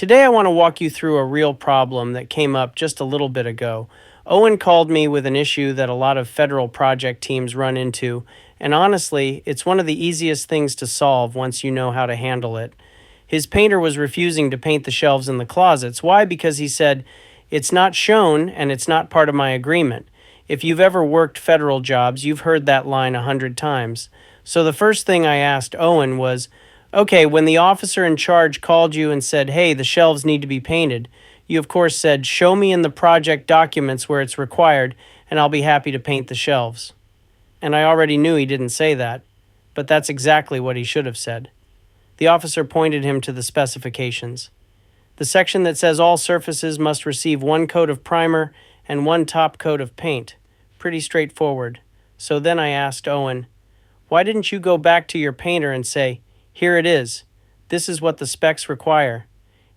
Today I want to walk you through a real problem that came up just a little bit ago. Owen called me with an issue that a lot of federal project teams run into, and honestly, it's one of the easiest things to solve once you know how to handle it. His painter was refusing to paint the shelves in the closets. Why? Because he said, "It's not shown and it's not part of my agreement." If you've ever worked federal jobs, you've heard that line 100 times. So the first thing I asked Owen was, okay, when the officer in charge called you and said, hey, the shelves need to be painted, you of course said, show me in the project documents where it's required, and I'll be happy to paint the shelves. And I already knew he didn't say that, but that's exactly what he should have said. The officer pointed him to the specifications. The section that says all surfaces must receive 1 coat of primer and 1 top coat of paint. Pretty straightforward. So then I asked Owen, why didn't you go back to your painter and say, here it is. This is what the specs require.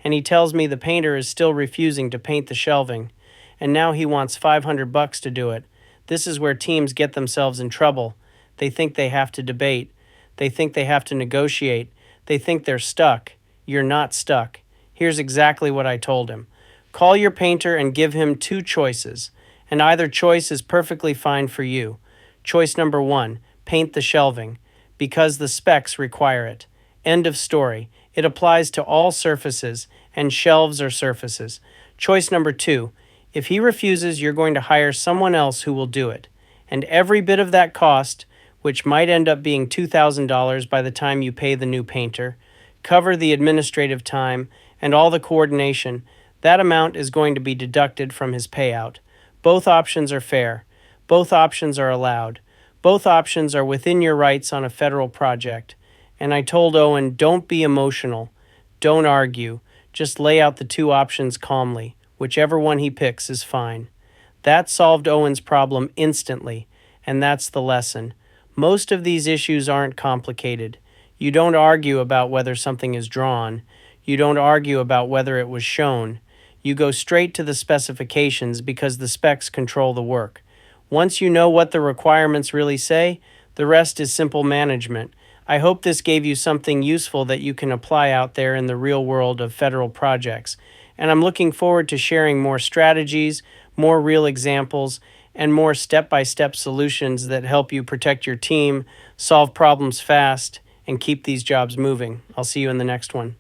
And he tells me the painter is still refusing to paint the shelving. And now he wants $500 to do it. This is where teams get themselves in trouble. They think they have to debate. They think they have to negotiate. They think they're stuck. You're not stuck. Here's exactly what I told him. Call your painter and give him 2 choices. And either choice is perfectly fine for you. Choice number 1, paint the shelving, because the specs require it. End of story. It applies to all surfaces, and shelves are surfaces. Choice number 2, if he refuses, you're going to hire someone else who will do it. And every bit of that cost, which might end up being $2,000 by the time you pay the new painter, cover the administrative time, and all the coordination, that amount is going to be deducted from his payout. Both options are fair. Both options are allowed. Both options are within your rights on a federal project. And I told Owen, don't be emotional. Don't argue. Just lay out the 2 options calmly. Whichever one he picks is fine. That solved Owen's problem instantly, and that's the lesson. Most of these issues aren't complicated. You don't argue about whether something is drawn. You don't argue about whether it was shown. You go straight to the specifications because the specs control the work. Once you know what the requirements really say, the rest is simple management. I hope this gave you something useful that you can apply out there in the real world of federal projects. And I'm looking forward to sharing more strategies, more real examples, and more step-by-step solutions that help you protect your team, solve problems fast, and keep these jobs moving. I'll see you in the next one.